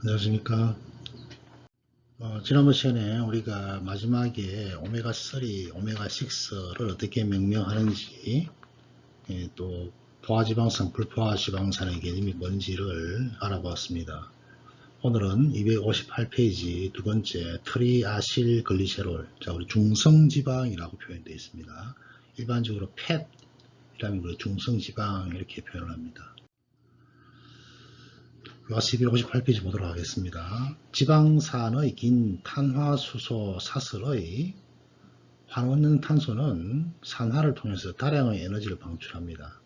안녕하십니까. 지난번 시간에 우리가 마지막에 오메가3, 오메가6를 어떻게 명명하는지, 또 포화지방산, 불포화지방산의 개념이 뭔지를 알아보았습니다. 오늘은 258페이지 두 번째 트리아실글리세롤, 자 우리 중성지방이라고 표현되어 있습니다. 일반적으로 팻이라는 중성지방 이렇게 표현을 합니다. 258페이지 보도록 하겠습니다. 지방산의 긴 탄화수소 사슬의 환원형 탄소는 산화를 통해서 다량의 에너지를 방출합니다.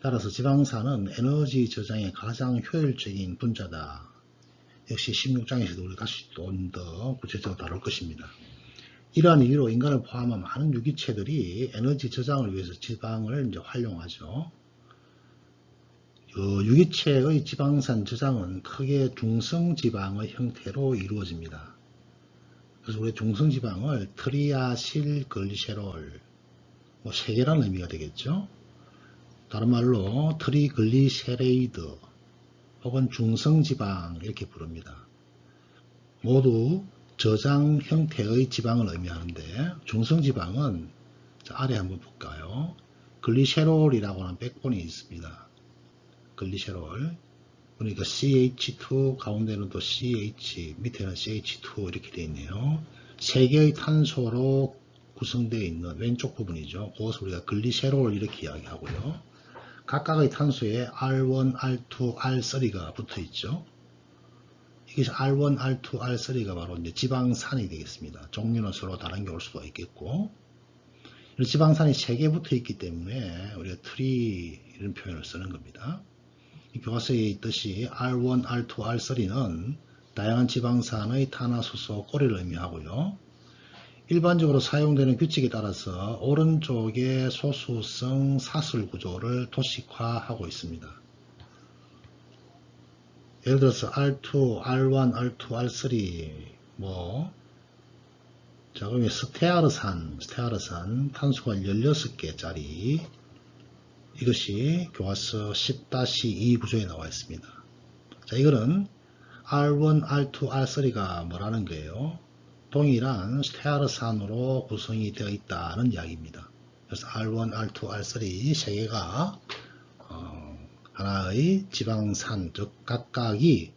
따라서 지방산은 에너지 저장에 가장 효율적인 분자다. 역시 16장에서도 우리가 좀 더 구체적으로 다룰 것입니다. 이러한 이유로 인간을 포함한 많은 유기체들이 에너지 저장을 위해서 지방을 활용하죠. 유기체의 지방산 저장은 크게 중성지방의 형태로 이루어집니다. 그래서 우리 중성지방을 트리아실글리세롤, 세 개라는 의미가 되겠죠. 다른 말로 트리글리세레이드 혹은 중성지방 이렇게 부릅니다. 모두 저장 형태의 지방을 의미하는데 중성지방은 아래 한번 볼까요? 글리세롤이라고 하는 백본이 있습니다. 글리세롤, 그러니까 CH2 가운데는 또 CH, 밑에는 CH2 이렇게 되어 있네요. 세 개의 탄소로 구성되어 있는 왼쪽 부분이죠. 그것을 우리가 글리세롤 이렇게 이야기하고요. 각각의 탄소에 R1, R2, R3가 붙어 있죠. 이것이 R1, R2, R3가 바로 이제 지방산이 되겠습니다. 종류는 서로 다른 게 올 수가 있겠고, 지방산이 세 개 붙어 있기 때문에 우리가 트리 이런 표현을 쓰는 겁니다. 교과서에 있듯이 R1, R2, R3는 다양한 지방산의 탄화수소 꼬리를 의미하고요. 일반적으로 사용되는 규칙에 따라서 오른쪽의 소수성 사슬 구조를 도식화하고 있습니다. 예를 들어서 R2, R1, R2, R3 자 그러면 스테아르산 탄소가 16개짜리 이것이 교과서 10-2 구조에 나와 있습니다. 자, 이거는 R1, R2, R3가 뭐라는 거예요? 동일한 스테아르산으로 구성이 되어 있다는 이야기입니다. 그래서 R1, R2, R3 세 개가 하나의 지방산, 즉 각각이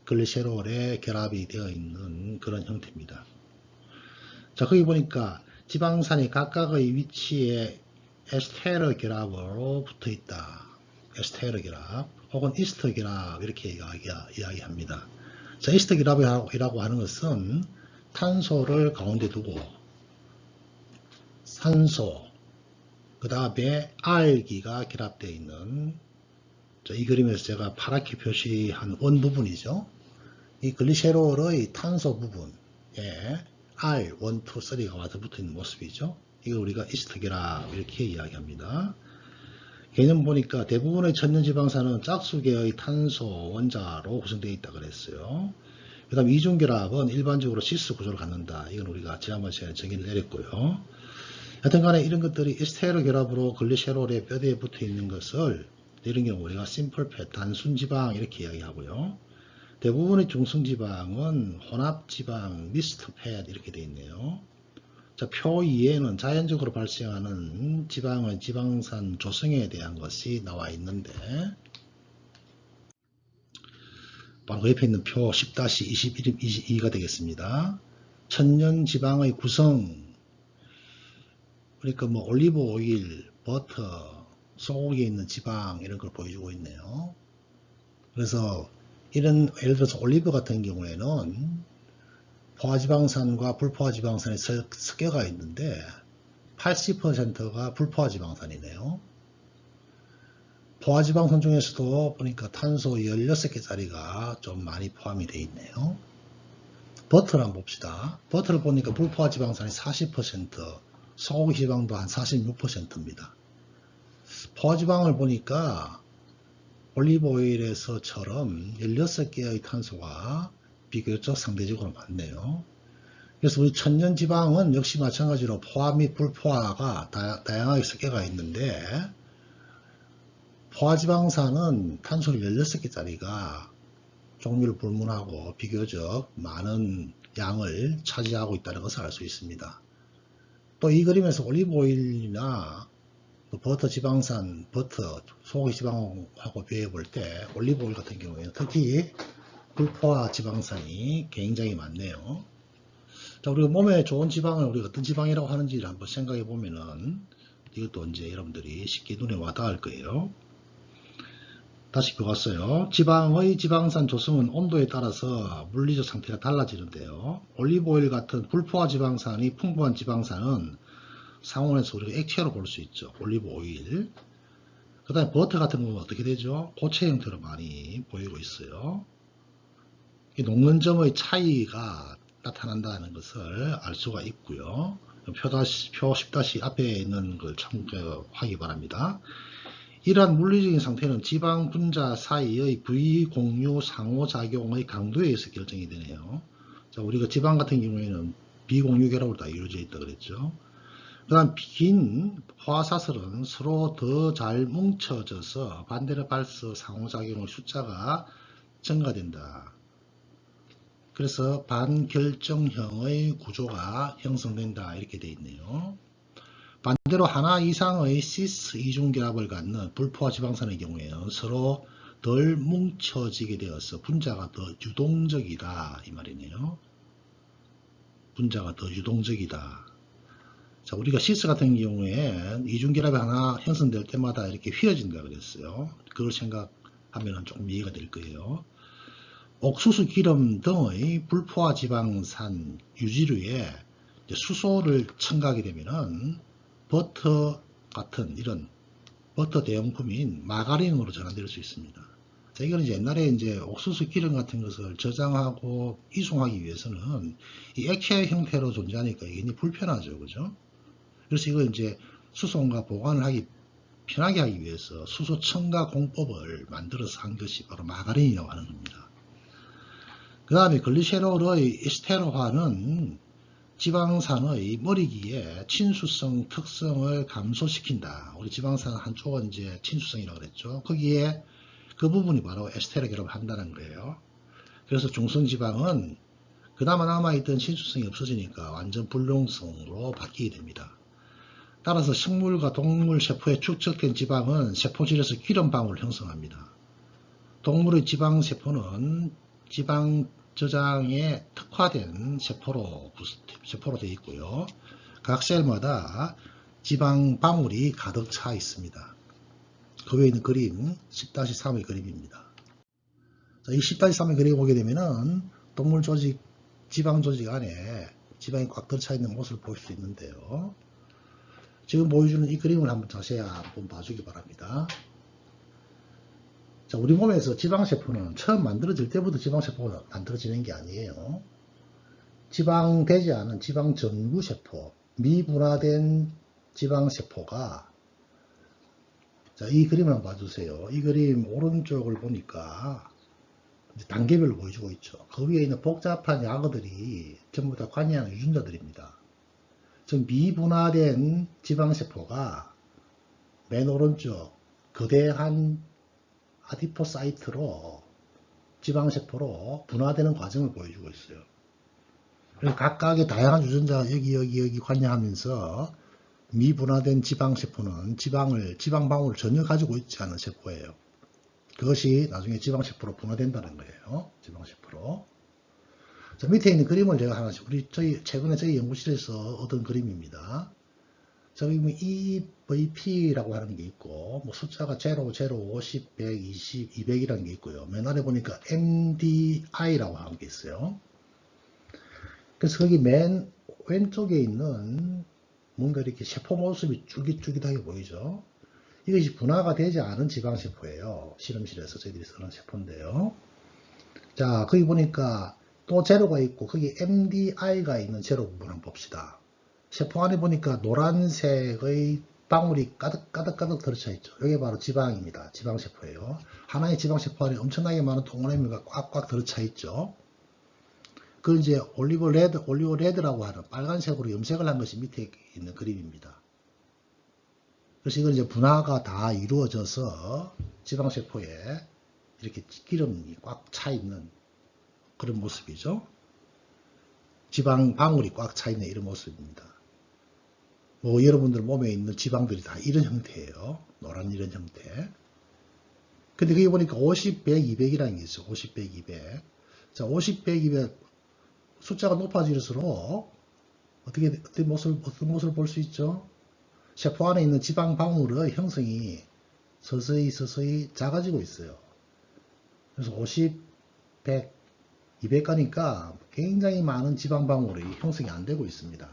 글리세롤에 결합이 되어 있는 그런 형태입니다. 자, 거기 보니까 지방산이 각각의 위치에 에스테르 결합으로 붙어 있다. 에스테르 결합 혹은 이스터 결합 이렇게 이야기합니다. 자, 이스터 결합이라고 하는 것은 탄소를 가운데 두고 산소 그 다음에 알기가 결합되어 있는 이 그림에서 제가 파랗게 표시한 원 부분이죠. 이 글리세롤의 탄소 부분에 R, 1, 2, 3가 와서 붙어 있는 모습이죠. 이걸 우리가 이스터 결합 이렇게 이야기합니다. 개념 보니까 대부분의 천연지방산은 짝수계의 탄소 원자로 구성되어 있다 그랬어요. 그 다음 이중결합은 일반적으로 시스 구조를 갖는다. 이건 우리가 지난번 시간에 정의를 내렸고요. 하여튼 간에 이런 것들이 에스테르 결합으로 글리세롤의 뼈대에 붙어 있는 것을 이런 경우 우리가 심플팻, 단순지방 이렇게 이야기하고요. 대부분의 중성지방은 혼합지방, 미스트팻 이렇게 되어 있네요. 자, 표 2에는 자연적으로 발생하는 지방의 지방산 조성에 대한 것이 나와 있는데 바로 그 옆에 있는 표 10-22가 되겠습니다. 천연지방의 구성, 그러니까 올리브 오일, 버터, 소고기에 있는 지방 이런 걸 보여주고 있네요. 그래서 이런 예를 들어서 올리브 같은 경우에는 포화지방산과 불포화지방산이 섞여가 있는데 80%가 불포화지방산이네요. 포화지방산 중에서도 보니까 탄소 16개짜리가 좀 많이 포함이 되어 있네요. 버터를 한번 봅시다. 버터를 보니까 불포화지방산이 40%, 소고기 지방도 한 46%입니다. 포화지방을 보니까 올리브 오일에서처럼 16개의 탄소가 비교적 상대적으로 많네요. 그래서 우리 천연지방은 역시 마찬가지로 포화 및 불포화가 다양하게 섞여가 있는데 포화지방산은 탄소 16개짜리가 종류를 불문하고 비교적 많은 양을 차지하고 있다는 것을 알 수 있습니다. 또 이 그림에서 올리브오일이나 버터 지방산, 버터, 소고기 지방하고 비교해 볼 때 올리브오일 같은 경우에는 특히 불포화 지방산이 굉장히 많네요. 자, 우리가 몸에 좋은 지방을 우리가 어떤 지방이라고 하는지를 한번 생각해 보면은 이것도 이제 여러분들이 쉽게 눈에 와닿을 거예요. 다시 보았어요. 지방의 지방산 조성은 온도에 따라서 물리적 상태가 달라지는데요. 올리브오일 같은 불포화 지방산이 풍부한 지방산은 상온에서 우리가 액체로 볼 수 있죠. 올리브오일. 그 다음에 버터 같은 경우는 어떻게 되죠? 고체 형태로 많이 보이고 있어요. 녹는점의 차이가 나타난다는 것을 알 수가 표 10- 앞에 있는 걸 참고하기 바랍니다. 이러한 물리적인 상태는 지방 분자 사이의 부위 공유 상호작용의 강도에 의해서 결정이 되네요. 자, 우리가 지방 같은 경우에는 비공유 결합으로 다 이루어져 있다 그랬죠. 그 다음 긴 화사슬은 서로 더 잘 뭉쳐져서 반데르발스 상호작용의 숫자가 증가된다. 그래서 반결정형의 구조가 형성된다 이렇게 되어 있네요. 반대로 하나 이상의 시스 이중결합을 갖는 불포화 지방산의 경우에는 서로 덜 뭉쳐지게 되어서 분자가 더 유동적이다 이 말이네요. 분자가 더 유동적이다. 자, 우리가 시스 같은 경우에 이중결합이 하나 형성될 때마다 이렇게 휘어진다 그랬어요. 그걸 생각하면 조금 이해가 될 거예요. 옥수수 기름 등의 불포화 지방산 유지류에 수소를 첨가하게 되면은 버터 같은 이런 버터 대용품인 마가린으로 전환될 수 있습니다. 자, 이거는 옛날에 이제 옥수수 기름 같은 것을 저장하고 이송하기 위해서는 이 액체 형태로 존재하니까 이게 불편하죠, 그죠? 그래서 이걸 이제 수송과 보관을 편하게 하기 위해서 수소 첨가 공법을 만들어서 한 것이 바로 마가린이라고 하는 겁니다. 그 다음에 글리세롤의 에스테르화는 지방산의 머리기에 친수성 특성을 감소시킨다. 우리 지방산 한쪽은 이제 친수성이라고 그랬죠. 거기에 그 부분이 바로 에스테르 결합을 한다는 거예요. 그래서 중성지방은 그나마 남아있던 친수성이 없어지니까 완전 불용성으로 바뀌게 됩니다. 따라서 식물과 동물 세포에 축적된 지방은 세포질에서 기름방울을 형성합니다. 동물의 지방세포는 지방 저장에 특화된 세포로 되어 있고요. 각 셀마다 지방 방울이 가득 차 있습니다. 그 위에 있는 그림 10-3의 그림입니다. 자, 이 10-3의 그림을 보게 되면은 동물 조직, 지방 조직 안에 지방이 꽉 들어차 있는 모습을 볼 수 있는데요. 지금 보여주는 이 그림을 한번 자세히 한번 봐주기 바랍니다. 자, 우리 몸에서 지방세포는 처음 만들어질 때부터 지방세포가 만들어지는 게 아니에요. 지방되지 않은 지방전구세포, 미분화된 지방세포가, 자, 이 그림을 한번 봐주세요. 이 그림 오른쪽을 보니까 단계별로 보여주고 있죠. 그 위에 있는 복잡한 약어들이 전부 다 관여하는 유전자들입니다. 즉 미분화된 지방세포가 맨 오른쪽 거대한 아디포사이트로 지방세포로 분화되는 과정을 보여주고 있어요. 그래서 각각의 다양한 유전자가 여기 관여하면서 미분화된 지방세포는 지방방울을 전혀 가지고 있지 않은 세포예요. 그것이 나중에 지방세포로 분화된다는 거예요. 지방세포로. 자, 밑에 있는 그림을 제가 하나씩, 최근에 저희 연구실에서 얻은 그림입니다. 저기 EVP라고 하는 게 있고, 뭐 숫자가 0, 0, 50, 100, 20, 200이라는 게 있고요. 맨 아래 보니까 MDI라고 하는 게 있어요. 그래서 거기 맨 왼쪽에 있는 뭔가 이렇게 세포 모습이 쫄깃쫄깃하게 보이죠. 이것이 분화가 되지 않은 지방세포예요. 실험실에서 저희들이 쓰는 세포인데요. 자, 거기 보니까 또 제로가 있고, 거기 MDI가 있는 제로 부분 한번 봅시다. 세포 안에 보니까 노란색의 방울이 가득 들어차 있죠. 이게 바로 지방입니다. 지방세포예요. 하나의 지방세포 안에 엄청나게 많은 동그라미가 꽉꽉 들어차 있죠. 그 이제 올리브 레드라고 하는 빨간색으로 염색을 한 것이 밑에 있는 그림입니다. 그래서 이건 이제 분화가 다 이루어져서 지방세포에 이렇게 기름이 꽉 차 있는 그런 모습이죠. 지방 방울이 꽉 차 있는 이런 모습입니다. 뭐 여러분들 몸에 있는 지방들이 다 이런 형태예요. 노란 이런 형태. 근데 거기 보니까 50, 100, 200이라는 게 있어요. 50, 100, 200. 자, 50, 100, 200 숫자가 높아질수록 어떤 모습을 볼 수 있죠? 세포 안에 있는 지방 방울의 형성이 서서히 작아지고 있어요. 그래서 50, 100, 200 가니까 굉장히 많은 지방 방울이 형성이 안 되고 있습니다.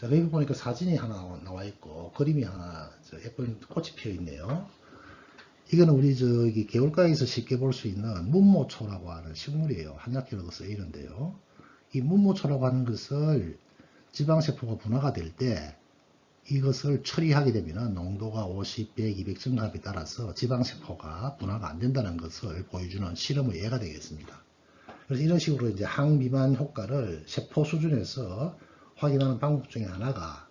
자, 여기 보니까 사진이 하나 나와 있고 그림이 하나 예쁜 꽃이 피어 있네요. 이거는 우리 저기 개울가에서 쉽게 볼 수 있는 문모초라고 하는 식물이에요. 한약재로도 쓰이는데요. 이 문모초라고 하는 것을 지방세포가 분화가 될 때 이것을 처리하게 되면 농도가 50, 100, 200 증가함에 따라서 지방세포가 분화가 안 된다는 것을 보여주는 실험의 예가 되겠습니다. 그래서 이런 식으로 이제 항비만 효과를 세포 수준에서 확인하는 방법 중에 하나가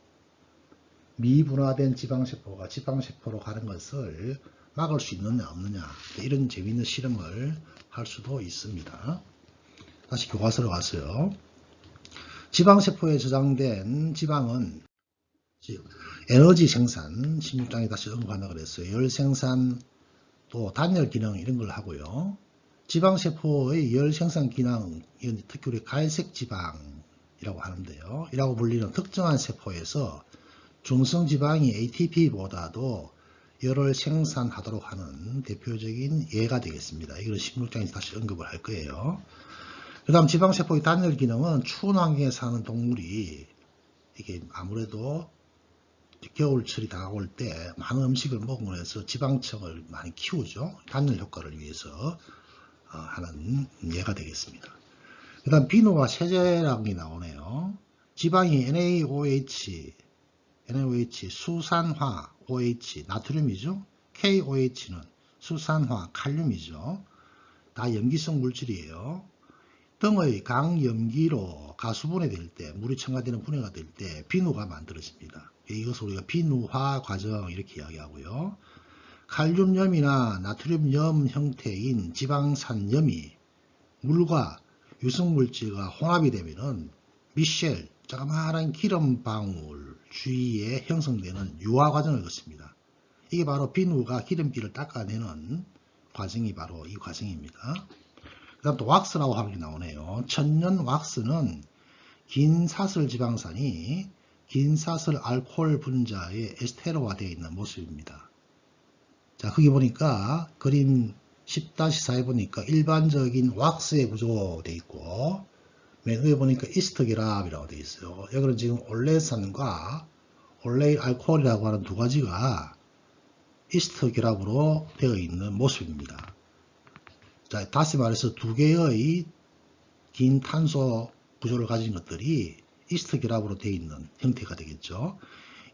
미분화된 지방세포가 지방세포로 가는 것을 막을 수 있느냐 없느냐 이런 재미있는 실험을 할 수도 있습니다. 다시 교과서로 가서요. 지방세포에 저장된 지방은 에너지 생산, 16장에 다시 언급한다고 그랬어요. 열 생산, 또 단열 기능 이런 걸 하고요. 지방세포의 열 생산 기능, 이건 특히 우리 갈색 지방이라고 하는데요. 이라고 불리는 특정한 세포에서 중성지방이 ATP보다도 열을 생산하도록 하는 대표적인 예가 되겠습니다. 이걸 16장에서 다시 언급을 할 거예요. 그 다음 지방세포의 단열 기능은 추운 환경에 사는 동물이 이게 아무래도 겨울철이 다가올 때 많은 음식을 먹으면서 지방층을 많이 키우죠. 단열 효과를 위해서 하는 예가 되겠습니다. 그 다음 비누와 세제라는 게 나오네요. 지방이 NaOH, 수산화 OH, 나트륨이죠. KOH는 수산화 칼륨이죠. 다 염기성 물질이에요. 등의 강염기로 가수분해 될 때, 물이 첨가되는 분해가 될 때 비누가 만들어집니다. 이것을 우리가 비누화 과정 이렇게 이야기하고요. 칼륨염이나 나트륨염 형태인 지방산염이 물과 유성물질과 혼합이 되면은 미셸, 자그마한 기름방울 주위에 형성되는 유화 과정을 거칩니다. 이게 바로 비누가 기름기를 닦아내는 과정이 바로 이 과정입니다. 그 다음 또 왁스라고 하는 게 나오네요. 천연 왁스는 긴 사슬 지방산이 긴 사슬 알코올 분자에 에스테로화 되어 있는 모습입니다. 자, 거기 보니까 그림 10-4에 보니까 일반적인 왁스에 구조되어 있고 맨 위에 보니까 이스트결합이라고 되어 있어요. 여기는 지금 올레산과 올레일 알코올이라고 하는 두 가지가 이스트결합으로 되어 있는 모습입니다. 자, 다시 말해서 두 개의 긴 탄소 구조를 가진 것들이 이스트 결합으로 되어 있는 형태가 되겠죠.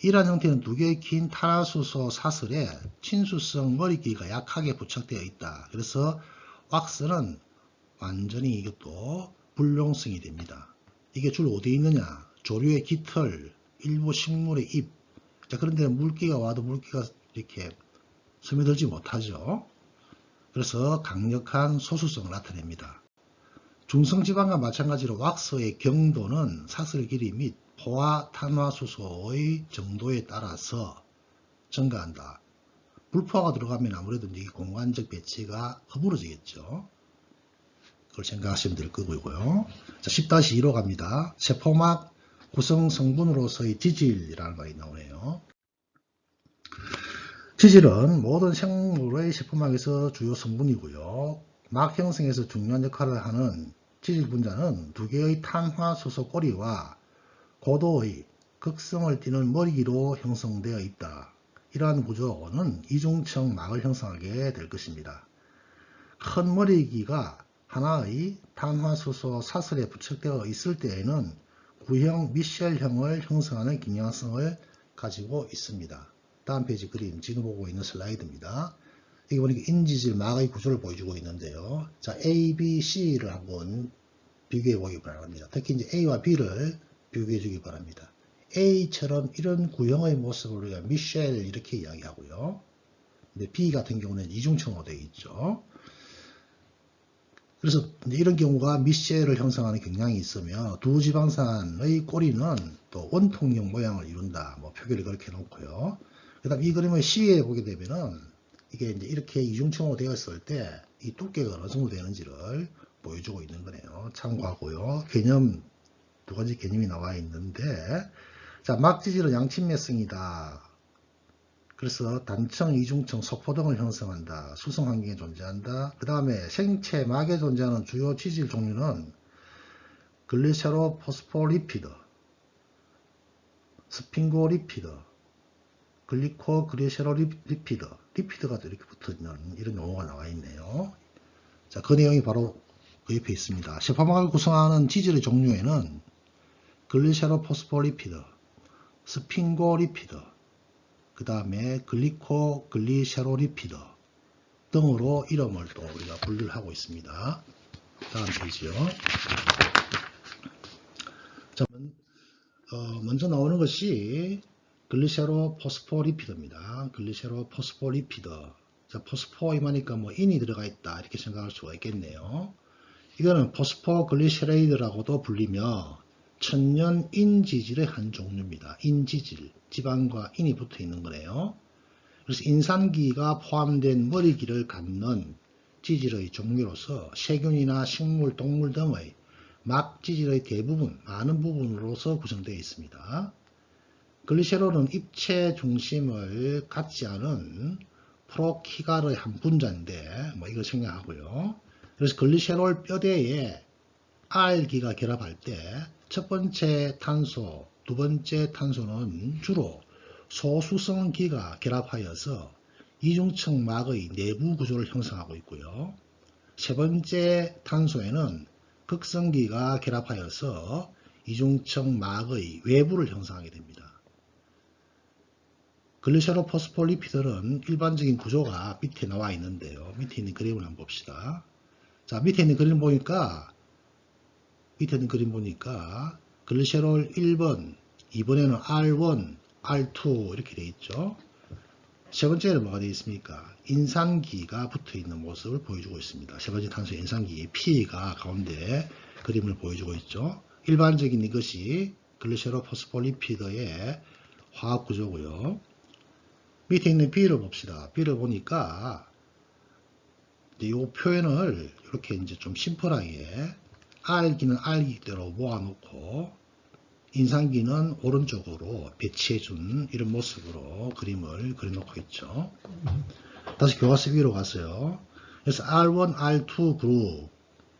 이러한 형태는 두 개의 긴 탄화수소 사슬에 친수성 머리끼리가 약하게 부착되어 있다. 그래서 왁스는 완전히 이것도 불용성이 됩니다. 이게 주로 어디에 있느냐? 조류의 깃털, 일부 식물의 잎. 자, 그런데 물기가 와도 물기가 이렇게 스며들지 못하죠. 그래서 강력한 소수성을 나타냅니다. 중성지방과 마찬가지로 왁스의 경도는 사슬 길이 및 포화 탄화수소의 정도에 따라서 증가한다. 불포화가 들어가면 아무래도 이 공간적 배치가 허물어지겠죠. 그걸 생각하시면 될 거고요. 자, 10-2로 갑니다. 세포막 구성 성분으로서의 지질이라는 말이 나오네요. 지질은 모든 생물의 세포막에서 주요 성분이고요. 막 형성에서 중요한 역할을 하는 지질 분자는 두 개의 탄화수소 꼬리와 고도의 극성을 띠는 머리기로 형성되어 있다. 이러한 구조는 이중층 막을 형성하게 될 것입니다. 큰 머리기가 하나의 탄화수소 사슬에 부착되어 있을 때에는 구형 미셸형을 형성하는 경향성을 가지고 있습니다. 다음 페이지 그림 지금 보고 있는 슬라이드입니다. 여기 보니까 인지질 막의 구조를 보여주고 있는데요. 자, A, B, C를 한번 비교해 보기 바랍니다. 특히 이제 A와 B를 비교해 주기 바랍니다. A처럼 이런 구형의 모습을 우리가 미셸 이렇게 이야기하고요. 근데 B 같은 경우는 이중층으로 되어 있죠. 그래서 이런 경우가 밑셀을 형성하는 경향이 있으며 두 지방산의 꼬리는 또 원통형 모양을 이룬다. 뭐 표기를 그렇게 해놓고요. 그 다음 이 그림을 C에 보게 되면은 이게 이제 이렇게 이중층으로 되었을 때 이 두께가 어느 정도 되는지를 보여주고 있는 거네요. 참고하고요. 개념, 두 가지 개념이 나와 있는데, 자, 막지질은 양침매성이다. 그래서 단층, 이중층, 석포 등을 형성한다. 수성 환경에 존재한다. 그 다음에 생체 막에 존재하는 주요 지질 종류는 글리세로 포스포리피드, 스핑고리피드, 글리코 그리세로리피드, 리피드가 또 이렇게 붙어있는 이런 용어가 나와 있네요. 자, 그 내용이 바로 그 옆에 있습니다. 세포막을 구성하는 지질의 종류에는 글리세로 포스포리피드, 스핑고리피드, 그 다음에 글리코 글리세로리피드 등으로 이름을 또 우리가 분류를 하고 있습니다. 다음 페이지요. 자, 먼저 나오는 것이 글리세로 포스포리피드입니다. 글리세로 포스포리피드. 자, 포스포임하니까 뭐 인이 들어가 있다 이렇게 생각할 수가 있겠네요. 이거는 포스포 글리세레이드라고도 불리며 천연 인지질의 한 종류입니다. 인지질, 지방과 인이 붙어 있는 거네요. 그래서 인산기가 포함된 머리기를 갖는 지질의 종류로서 세균이나 식물, 동물 등의 막지질의 대부분, 많은 부분으로서 구성되어 있습니다. 글리세롤은 입체 중심을 갖지 않은 프로키갈의 한 분자인데, 뭐 이걸 생략하고요. 그래서 글리세롤 뼈대에 R기가 결합할 때 첫 번째 탄소, 두 번째 탄소는 주로 소수성기가 결합하여서 이중층 막의 내부 구조를 형성하고 있고요. 세 번째 탄소에는 극성기가 결합하여서 이중층 막의 외부를 형성하게 됩니다. 글리세로 포스포리피드는 일반적인 구조가 밑에 나와 있는데요. 밑에 있는 그림을 한번 봅시다. 자, 밑에 있는 그림 보니까 글리세롤 1번, 2번에는 R1, R2 이렇게 되어 있죠. 세 번째는 뭐가 되어 있습니까? 인산기가 붙어 있는 모습을 보여주고 있습니다. 세 번째 탄소 인산기 P가 가운데 그림을 보여주고 있죠. 일반적인 이것이 글리세롤 포스포리피드의 화학 구조고요. 밑에 있는 B를 봅시다. B를 보니까 이 표현을 이렇게 이제 좀 심플하게 R기는 R기대로 모아놓고 인산기는 오른쪽으로 배치해준 이런 모습으로 그림을 그려놓고 있죠. 다시 교과서 위로 가서요. 그래서 R1, R2 그룹.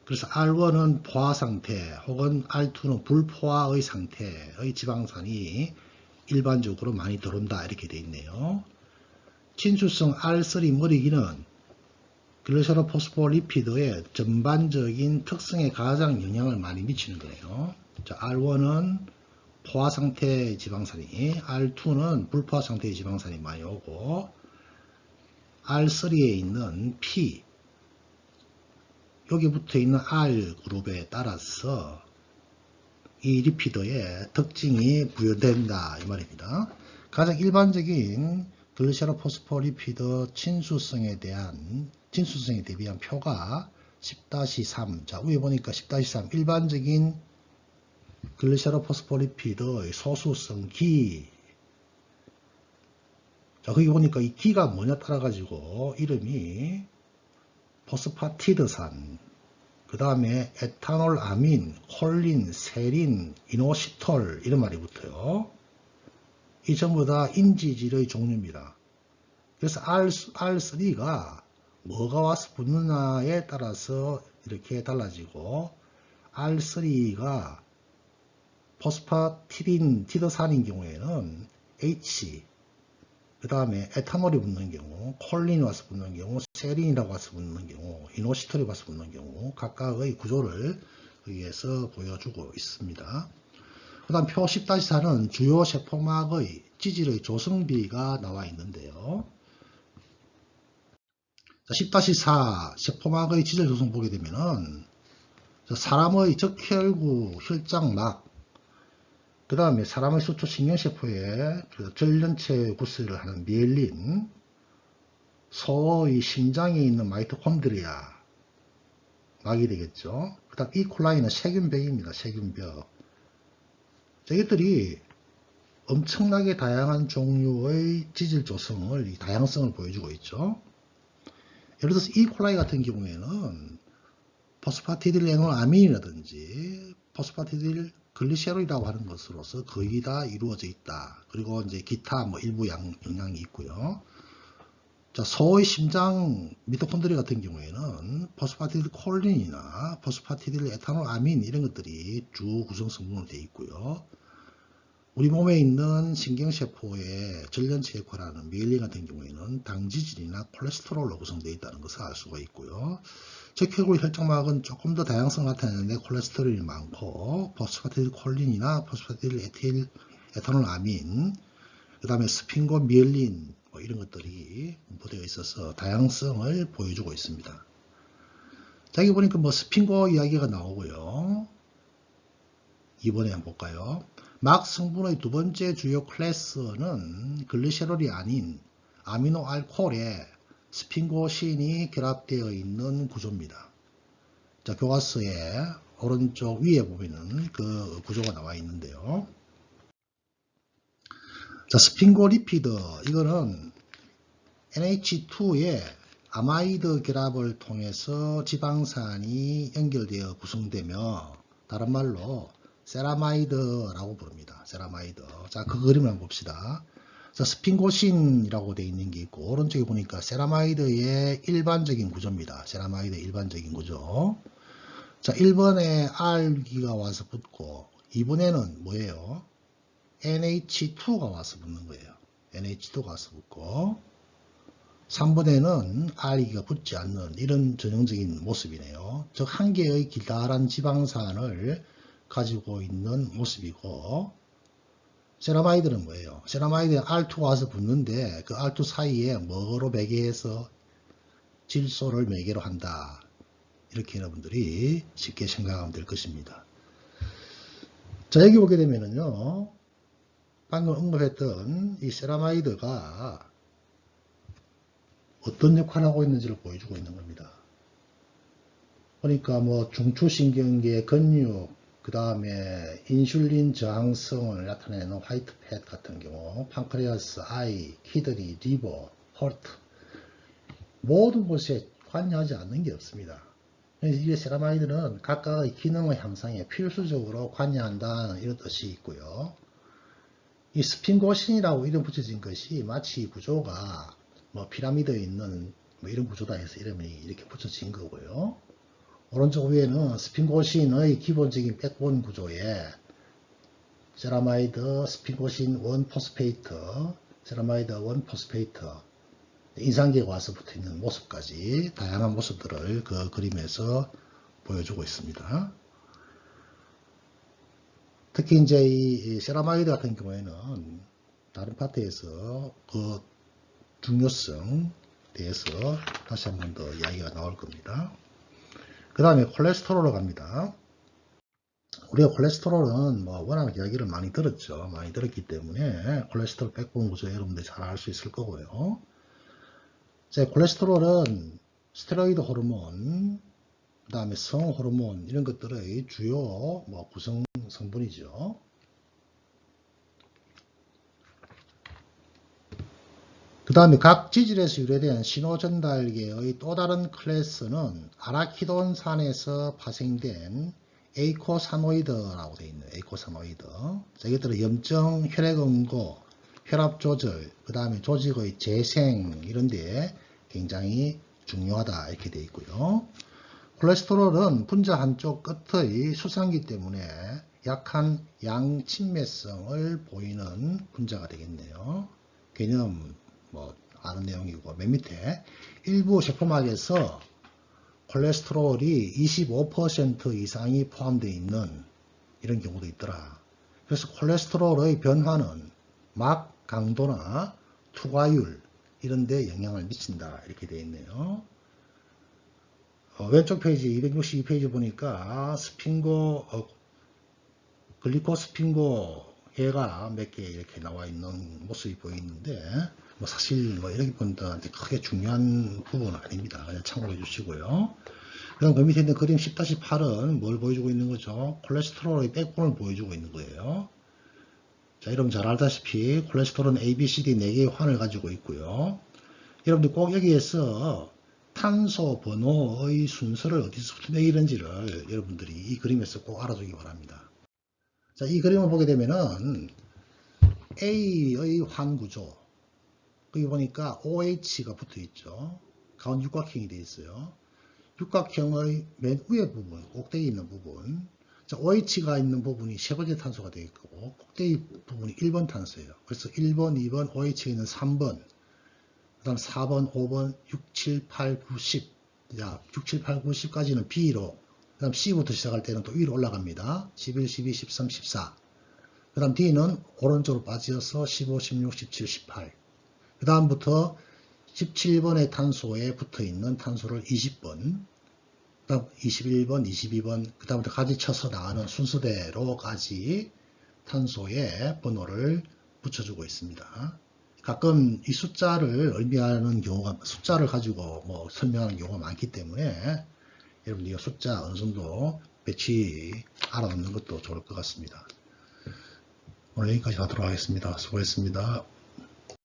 그래서 R1은 포화 상태 혹은 R2는 불포화의 상태의 지방산이 일반적으로 많이 들어온다 이렇게 되어 있네요. 친수성 R3 머리기는 글리세롤 포스포리피드의 전반적인 특성에 가장 영향을 많이 미치는 거예요. 자, R1은 포화 상태의 지방산이, R2는 불포화 상태의 지방산이 많이 오고, R3에 있는 P, 여기 붙어 있는 R 그룹에 따라서 이 리피드의 특징이 부여된다 이 말입니다. 가장 일반적인 글리세롤 포스포리피드 친수성에 대비한 표가 10-3. 자, 위에 보니까 10-3. 일반적인 글리세롤 포스포리피드의 소수성 기. 자, 거기 보니까 이 기가 뭐냐 따라가지고 이름이 포스파티드산, 그 다음에 에탄올 아민, 콜린, 세린, 이노시톨 이런 말이 붙어요. 이 전부 다 인지질의 종류입니다. 그래서 R3가 뭐가 와서 붙느냐에 따라서 이렇게 달라지고, R3가 포스파티딘 티드산인 경우에는 H, 그 다음에 에탄올이 붙는 경우, 콜린이 와서 붙는 경우, 세린이라고 와서 붙는 경우, 이노시톨이 와서 붙는 경우 각각의 구조를 여기에서 보여주고 있습니다. 그 다음 표 10-4는 주요 세포막의 지질의 조성비가 나와 있는데요. 10-4 세포막의 지질 조성 보게 되면은 사람의 적혈구, 혈장막, 그 다음에 사람의 수초 신경세포에 전련체 구성을 하는 미엘린, 소의 심장에 있는 마이토콘드리아, 막이 되겠죠. 그 다음 이콜라이는 세균벽입니다. 세균벽. 저것들이 엄청나게 다양한 종류의 지질 조성을, 이 다양성을 보여주고 있죠. 예를 들어서 이콜라이 같은 경우에는 포스파티딜 에놀아민이라든지 포스파티딜 글리세롤이라고 하는 것으로서 거의 다 이루어져 있다. 그리고 이제 기타 뭐 일부 영향이 있고요. 자, 소의 심장 미토콘드리아 같은 경우에는 포스파티딜 콜린이나 포스파티딜 에탄올아민 이런 것들이 주 구성 성분으로 되어 있고요. 우리 몸에 있는 신경세포의 전련체 역할하는 미엘린 같은 경우에는 당지질이나 콜레스테롤로 구성되어 있다는 것을 알 수가 있고요. 적혈구 혈장막은 조금 더 다양성을 나타내는데 콜레스테롤이 많고 포스파티딜 콜린이나 포스파티딜 에탄올아민, 그 다음에 스핑고 미엘린 뭐 이런 것들이 분포되어 있어서 다양성을 보여주고 있습니다. 자, 여기 보니까 뭐 스핑고 이야기가 나오고요. 이번에 한번 볼까요? 막 성분의 두 번째 주요 클래스는 글리세롤이 아닌 아미노 알코올에 스핑고신이 결합되어 있는 구조입니다. 자, 교과서에 오른쪽 위에 보면은 그 구조가 나와 있는데요. 자, 스핑고리피드, 이거는 NH2에 아마이드 결합을 통해서 지방산이 연결되어 구성되며 다른 말로 세라마이드라고 부릅니다. 세라마이드. 자, 그 그림을 한번 봅시다. 자, 스핑고신이라고 되어 있는 게 있고 오른쪽에 보니까 세라마이드의 일반적인 구조입니다. 세라마이드의 일반적인 구조. 자, 1번에 R기가 와서 붙고 2번에는 뭐예요? NH2가 와서 붙는 거예요. NH2가 와서 붙고 3번에는 R기가 붙지 않는 이런 전형적인 모습이네요. 즉 한 개의 기다란 지방산을 가지고 있는 모습이고, 세라마이드는 뭐예요? 세라마이드에 R2가 와서 붙는데 그 R2 사이에 뭐로 매개해서 질소를 매개로 한다. 이렇게 여러분들이 쉽게 생각하면 될 것입니다. 자, 여기 보게 되면은요, 방금 언급했던 이 세라마이드가 어떤 역할을 하고 있는지를 보여주고 있는 겁니다. 그러니까 뭐 중추신경계 근육, 그 다음에 인슐린 저항성을 나타내는 화이트 팻 같은 경우, 판크레아스, 아이, 키드니, 리버, 헐트 모든 곳에 관여하지 않는 게 없습니다. 이 세라마이드는 각각의 기능의 향상에 필수적으로 관여한다는 이런 뜻이 있고요. 이 스핑고신이라고 이름 붙여진 것이 마치 구조가 뭐 피라미드에 있는 뭐 이런 구조다 해서 이름이 이렇게 붙여진 거고요. 오른쪽 위에는 스핑고신의 기본적인 백본 구조에 세라마이드, 스핑고신 1포스페이트, 세라마이드 1포스페이트, 인상계가 와서 붙어 있는 모습까지 다양한 모습들을 그 그림에서 보여주고 있습니다. 특히 이제 이 세라마이드 같은 경우에는 다른 파트에서 그 중요성 대해서 다시 한 번 더 이야기가 나올 겁니다. 그 다음에 콜레스테롤로 갑니다. 우리가 콜레스테롤은 뭐 워낙 이야기를 많이 들었죠. 많이 들었기 때문에 콜레스테롤 백본 구조 여러분들 잘 알 수 있을 거고요. 자, 콜레스테롤은 스테로이드 호르몬, 그 다음에 성 호르몬 이런 것들의 주요 뭐 구성 성분이죠. 그 다음에 각 지질에서 유래된 신호전달계의 또 다른 클래스는 아라키돈산에서 파생된 에이코사노이드라고 되어 있는 에이코사노이드. 자, 이것들은 염증, 혈액응고, 혈압조절, 그 다음에 조직의 재생 이런 데에 굉장히 중요하다 이렇게 되어 있고요. 콜레스테롤은 분자 한쪽 끝의 수상기 때문에 약한 양친매성을 보이는 분자가 되겠네요. 개념 뭐 아는 내용이고, 맨 밑에 일부 세포막에서 콜레스테롤이 25% 이상이 포함되어 있는 이런 경우도 있더라. 그래서 콜레스테롤의 변화는 막 강도나 투과율 이런 데 영향을 미친다 이렇게 되어 있네요. 왼쪽 페이지 262페이지 보니까 스핑고 글리코스핑고 해가 몇 개 이렇게 나와 있는 모습이 보이는데 뭐 사실 뭐 이렇게 본다 크게 중요한 부분은 아닙니다. 그냥 참고해 주시고요. 그 그럼 그 밑에 있는 그림 10-8은 뭘 보여주고 있는 거죠? 콜레스테롤의 백본을 보여주고 있는 거예요. 자, 여러분 잘 알다시피 콜레스테롤은 A, B, C, D 4개의 환을 가지고 있고요. 여러분들 꼭 여기에서 탄소 번호의 순서를 어디서부터 매기는지를 여러분들이 이 그림에서 꼭 알아두기 바랍니다. 자, 이 그림을 보게 되면은 A의 환 구조, 거기 보니까 OH가 붙어 있죠. 가운데 육각형이 되어 있어요. 육각형의 맨 위에 부분, 꼭대기 있는 부분. 자, OH가 있는 부분이 세 번째 탄소가 되어 있고, 꼭대기 부분이 1번 탄소예요. 그래서 1번, 2번, OH에 있는 3번, 그 다음 4번, 5번, 6, 7, 8, 9, 10. 자, 6, 7, 8, 9, 10까지는 B로, 그 다음 C부터 시작할 때는 또 위로 올라갑니다. 11, 12, 13, 14. 그 다음 D는 오른쪽으로 빠져서 15, 16, 17, 18. 그 다음부터 17번의 탄소에 붙어 있는 탄소를 20번, 그 다음 21번, 22번, 그 다음부터 가지 쳐서 나가는 순서대로까지 탄소의 번호를 붙여주고 있습니다. 가끔 이 숫자를 의미하는 경우가, 숫자를 가지고 뭐 설명하는 경우가 많기 때문에 여러분 이 숫자 어느 정도 배치 알아놓는 것도 좋을 것 같습니다. 오늘 여기까지 하도록 하겠습니다. 수고했습니다.